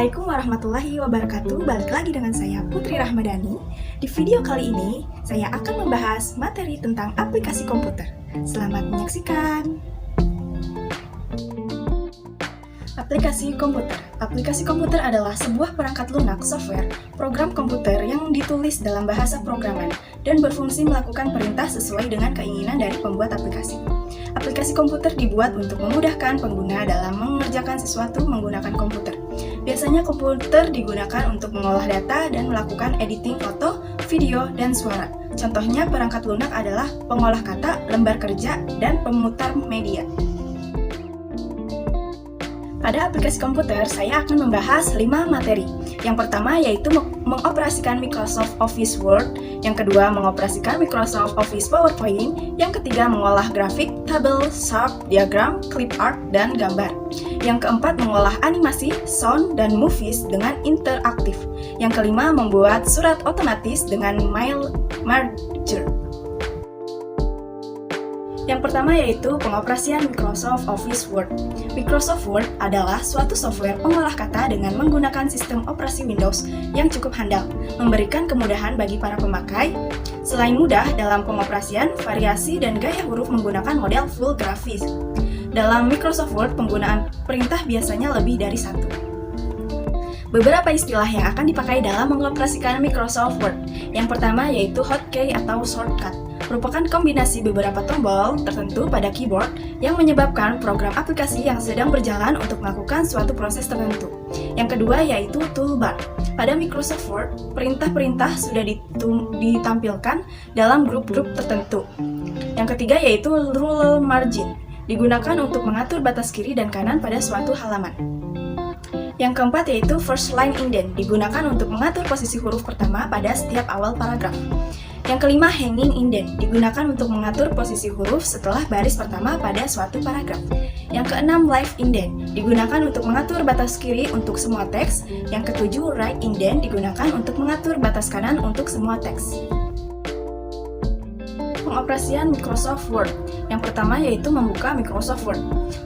Assalamualaikum warahmatullahi wabarakatuh. Balik lagi dengan saya Putri Rahmadani. Di video kali ini saya akan membahas materi tentang aplikasi komputer. Selamat menyaksikan. Aplikasi komputer. Aplikasi komputer adalah sebuah perangkat lunak software, program komputer yang ditulis dalam bahasa programan dan berfungsi melakukan perintah sesuai dengan keinginan dari pembuat aplikasi. Aplikasi komputer dibuat untuk memudahkan pengguna dalam mengerjakan sesuatu menggunakan komputer. Biasanya komputer digunakan untuk mengolah data dan melakukan editing foto, video, dan suara. Contohnya perangkat lunak adalah pengolah kata, lembar kerja, dan pemutar media. Pada aplikasi komputer, saya akan membahas 5 materi. Yang pertama yaitu mengoperasikan Microsoft Office Word, yang kedua mengoperasikan Microsoft Office PowerPoint, yang ketiga mengolah grafik, tabel, chart, diagram, clip art, dan gambar. Yang keempat mengolah animasi, sound, dan movies dengan interaktif. Yang kelima membuat surat otomatis dengan mail merger. Yang pertama yaitu pengoperasian Microsoft Office Word. Microsoft Word adalah suatu software pengolah kata dengan menggunakan sistem operasi Windows yang cukup handal, memberikan kemudahan bagi para pemakai. Selain mudah dalam pengoperasian, variasi dan gaya huruf menggunakan model full grafis. Dalam Microsoft Word, penggunaan perintah biasanya lebih dari satu. Beberapa istilah yang akan dipakai dalam mengoperasikan Microsoft Word. Yang pertama yaitu hotkey atau shortcut, merupakan kombinasi beberapa tombol tertentu pada keyboard yang menyebabkan program aplikasi yang sedang berjalan untuk melakukan suatu proses tertentu. Yang kedua yaitu toolbar. Pada Microsoft Word, perintah-perintah sudah ditampilkan dalam grup-grup tertentu. Yang ketiga yaitu rule margin, digunakan untuk mengatur batas kiri dan kanan pada suatu halaman. Yang keempat yaitu first line indent, digunakan untuk mengatur posisi huruf pertama pada setiap awal paragraf. Yang kelima, hanging indent, digunakan untuk mengatur posisi huruf setelah baris pertama pada suatu paragraf. Yang keenam, left indent, digunakan untuk mengatur batas kiri untuk semua teks. Yang ketujuh, right indent, digunakan untuk mengatur batas kanan untuk semua teks. Pengoperasian Microsoft Word. Yang pertama yaitu membuka Microsoft Word.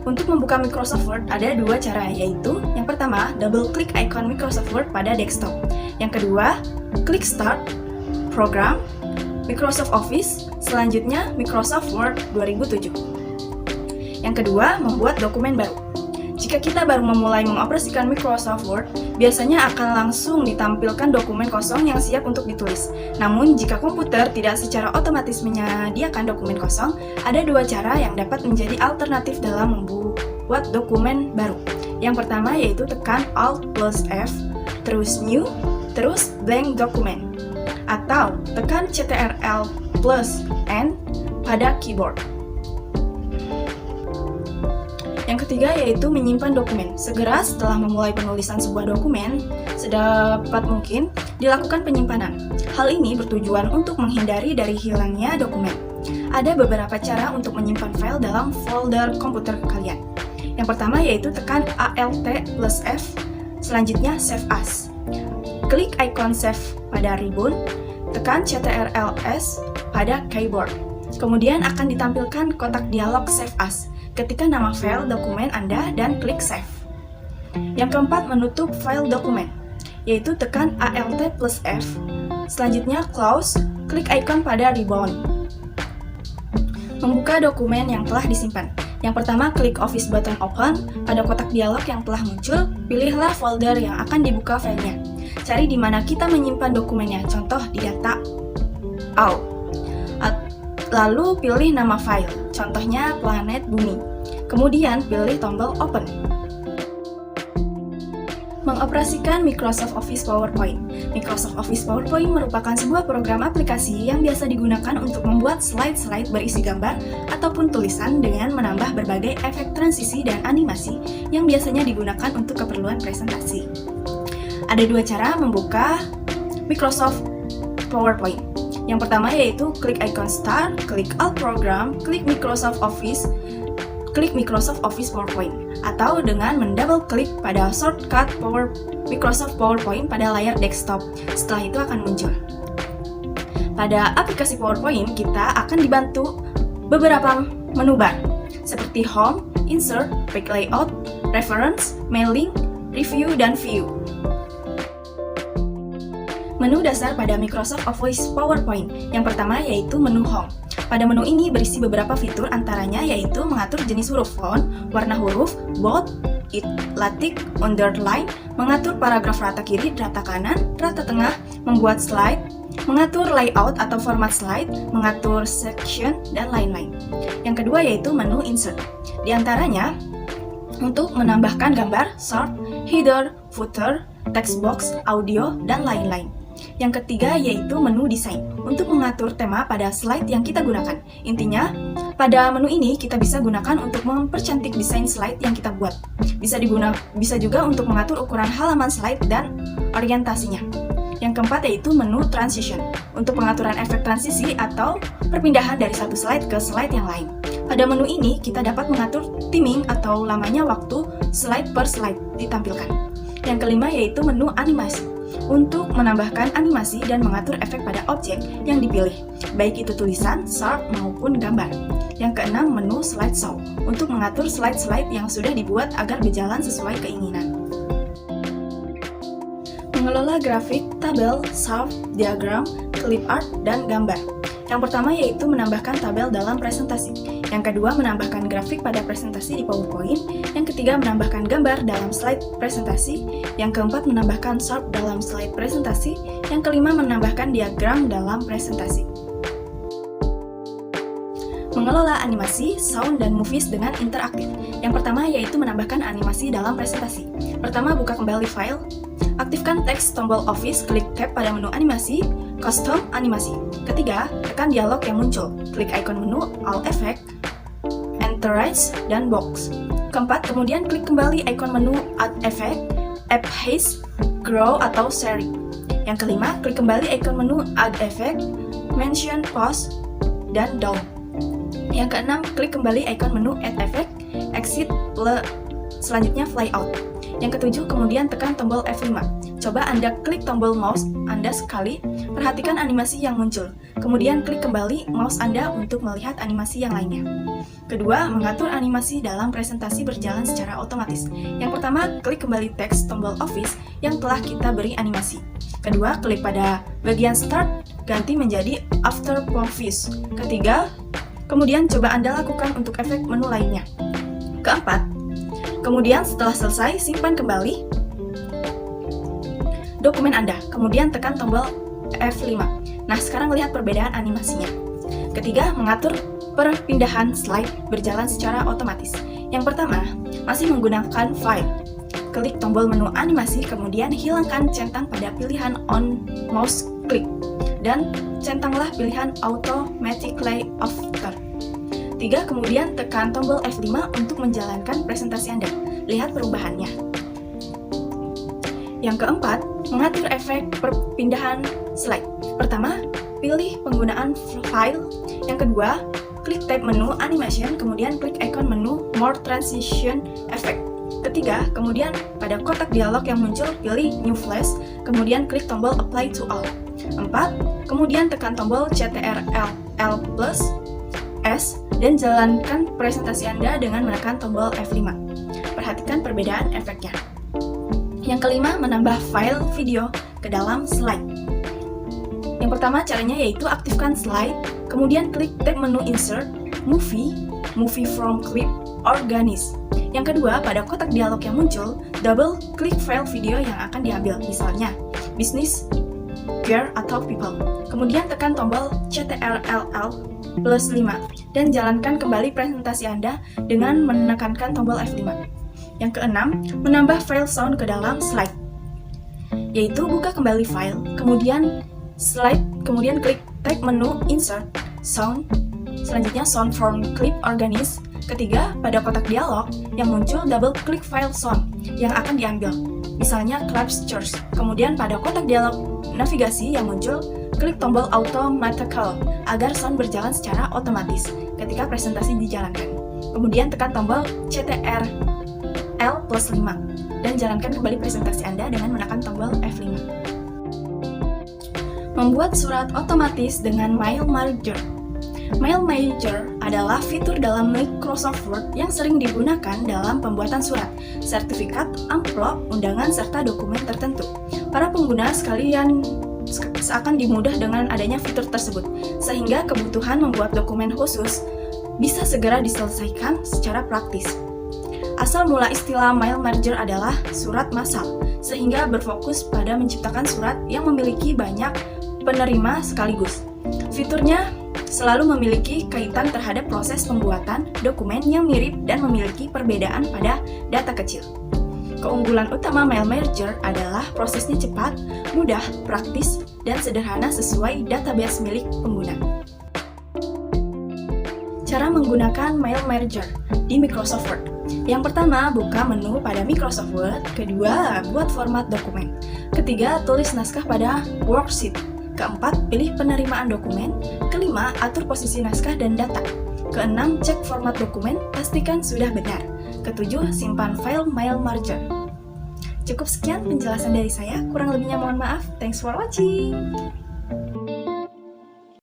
Untuk membuka Microsoft Word ada dua cara, yaitu yang pertama, double klik icon Microsoft Word pada desktop. Yang kedua, klik Start, Program, Microsoft Office, selanjutnya Microsoft Word 2007. Yang kedua, membuat dokumen baru. Jika kita baru memulai mengoperasikan Microsoft Word, biasanya akan langsung ditampilkan dokumen kosong yang siap untuk ditulis. Namun, jika komputer tidak secara otomatis menyediakan dokumen kosong, ada dua cara yang dapat menjadi alternatif dalam membuat dokumen baru. Yang pertama yaitu tekan Alt plus F, terus New, terus Blank Document, atau tekan Ctrl plus N pada keyboard. Yang ketiga yaitu menyimpan dokumen. Segera setelah memulai penulisan sebuah dokumen, sedapat mungkin dilakukan penyimpanan. Hal ini bertujuan untuk menghindari dari hilangnya dokumen. Ada beberapa cara untuk menyimpan file dalam folder komputer kalian. Yang pertama yaitu tekan Alt plus F, selanjutnya Save As. Klik icon Save pada ribbon, tekan Ctrl S pada keyboard. Kemudian akan ditampilkan kotak dialog Save As. Ketika nama file dokumen Anda dan klik Save. Yang keempat, menutup file dokumen, yaitu tekan Alt plus F, selanjutnya Close, klik icon pada ribbon. Membuka dokumen yang telah disimpan. Yang pertama, klik Office button Open. Pada kotak dialog yang telah muncul, pilihlah folder yang akan dibuka filenya. Cari di mana kita menyimpan dokumennya, contoh di data All. Lalu pilih nama file, contohnya planet bumi. Kemudian pilih tombol Open. Mengoperasikan Microsoft Office PowerPoint. Microsoft Office PowerPoint merupakan sebuah program aplikasi yang biasa digunakan untuk membuat slide-slide berisi gambar ataupun tulisan dengan menambah berbagai efek transisi dan animasi yang biasanya digunakan untuk keperluan presentasi. Ada dua cara membuka Microsoft PowerPoint. Yang pertama yaitu klik icon Start, klik Alt Program, klik Microsoft Office, klik Microsoft Office PowerPoint, atau dengan mendouble klik pada shortcut Microsoft PowerPoint pada layar desktop. Setelah itu akan muncul. Pada aplikasi PowerPoint, kita akan dibantu beberapa menu bar, seperti Home, Insert, Quick Layout, Reference, Mailing, Review, dan View. Menu dasar pada Microsoft Office PowerPoint. Yang pertama yaitu menu Home. Pada menu ini berisi beberapa fitur, antaranya yaitu mengatur jenis huruf font, warna huruf, bold, italic, underline, mengatur paragraf rata kiri, rata kanan, rata tengah, membuat slide, mengatur layout atau format slide, mengatur section, dan lain-lain. Yang kedua yaitu menu Insert. Di antaranya, untuk menambahkan gambar, chart, header, footer, text box, audio, dan lain-lain. Yang ketiga yaitu menu Design, untuk mengatur tema pada slide yang kita gunakan. Intinya, pada menu ini kita bisa gunakan untuk mempercantik desain slide yang kita buat. Bisa juga untuk mengatur ukuran halaman slide dan orientasinya. Yang keempat yaitu menu Transition, untuk pengaturan efek transisi atau perpindahan dari satu slide ke slide yang lain. Pada menu ini kita dapat mengatur timing atau lamanya waktu slide per slide ditampilkan. Yang kelima yaitu menu Animasi, untuk menambahkan animasi dan mengatur efek pada objek yang dipilih, baik itu tulisan, chart, maupun gambar. Yang keenam menu Slideshow, untuk mengatur slide-slide yang sudah dibuat agar berjalan sesuai keinginan. Mengelola grafik, tabel, chart, diagram, clip art, dan gambar. Yang pertama yaitu menambahkan tabel dalam presentasi. Yang kedua menambahkan grafik pada presentasi di PowerPoint. Yang ketiga menambahkan gambar dalam slide presentasi. Yang keempat menambahkan chart dalam slide presentasi. Yang kelima menambahkan diagram dalam presentasi. Mengelola animasi, sound, dan movies dengan interaktif. Yang pertama yaitu menambahkan animasi dalam presentasi. Pertama, buka kembali file. Aktifkan teks tombol Office, klik tab pada menu animasi, custom animasi. Ketiga, tekan dialog yang muncul. Klik ikon menu, All Effect, Entourage, dan Box. Keempat, kemudian klik kembali ikon menu Add Effect, App Haze, Grow atau Sharing. Yang kelima, klik kembali ikon menu Add Effect, Mention, Pause, dan Down. Yang keenam, klik kembali ikon menu Add Effect, Exit, selanjutnya Fly Out. Yang ketujuh, kemudian tekan tombol F5. Coba Anda klik tombol mouse Anda sekali, perhatikan animasi yang muncul. Kemudian klik kembali mouse Anda untuk melihat animasi yang lainnya. Kedua, mengatur animasi dalam presentasi berjalan secara otomatis. Yang pertama, klik kembali teks tombol Office yang telah kita beri animasi. Kedua, klik pada bagian Start, ganti menjadi After Previews. Ketiga, kemudian coba Anda lakukan untuk efek menu lainnya. Keempat, kemudian setelah selesai, simpan kembali dokumen Anda. Kemudian tekan tombol F5. Nah, sekarang lihat perbedaan animasinya. Ketiga, mengatur perpindahan slide berjalan secara otomatis. Yang pertama, masih menggunakan file. Klik tombol menu animasi, kemudian hilangkan centang pada pilihan on mouse click. Dan centanglah pilihan automatic layout. 3. Kemudian tekan tombol F5 untuk menjalankan presentasi Anda. Lihat perubahannya. Yang keempat, mengatur efek perpindahan slide. Pertama, pilih penggunaan file. Yang kedua, klik tab menu Animation, kemudian klik ikon menu More Transition Effect. Ketiga, kemudian pada kotak dialog yang muncul, pilih New Flash, kemudian klik tombol Apply to All. 4. Kemudian tekan tombol Ctrl+S dan jalankan presentasi Anda dengan menekan tombol F5. Perhatikan perbedaan efeknya. Yang kelima, menambah file video ke dalam slide. Yang pertama caranya yaitu aktifkan slide, kemudian klik tab menu Insert, Movie from Clip, Organize. Yang kedua, pada kotak dialog yang muncul, double klik file video yang akan diambil, misalnya Business, Gear, atau People. Kemudian tekan tombol Ctrl+5 dan jalankan kembali presentasi Anda dengan menekankan tombol F5. Yang keenam, menambah file sound ke dalam slide, yaitu buka kembali file, kemudian slide, kemudian klik tab menu Insert, Sound, selanjutnya Sound from Clip, Organize. Ketiga, pada kotak dialog yang muncul, double klik file sound yang akan diambil, misalnya Clapsters. Kemudian pada kotak dialog navigasi yang muncul, klik tombol Automatical agar sound berjalan secara otomatis ketika presentasi dijalankan. Kemudian tekan tombol Ctrl+5 dan jalankan kembali presentasi Anda dengan menekan tombol F5. Membuat surat otomatis dengan Mail Merger. Mail Merger adalah fitur dalam Microsoft Word yang sering digunakan dalam pembuatan surat, sertifikat, amplop, undangan, serta dokumen tertentu. Para pengguna sekalian seakan dimudah dengan adanya fitur tersebut, sehingga kebutuhan membuat dokumen khusus bisa segera diselesaikan secara praktis. Asal mula istilah mail merger adalah surat massal, sehingga berfokus pada menciptakan surat yang memiliki banyak penerima sekaligus. Fiturnya selalu memiliki kaitan terhadap proses pembuatan dokumen yang mirip dan memiliki perbedaan pada data kecil. Keunggulan utama mail merger adalah prosesnya cepat, mudah, praktis, dan sederhana sesuai database milik pengguna. Cara menggunakan mail merger di Microsoft Word. Yang pertama, buka menu pada Microsoft Word. Kedua, buat format dokumen. Ketiga, tulis naskah pada worksheet. Keempat, pilih penerimaan dokumen. Kelima, atur posisi naskah dan data. Keenam, cek format dokumen, pastikan sudah benar. Ketujuh, simpan file mail merger. Cukup sekian penjelasan dari saya, kurang lebihnya mohon maaf. Thanks for watching.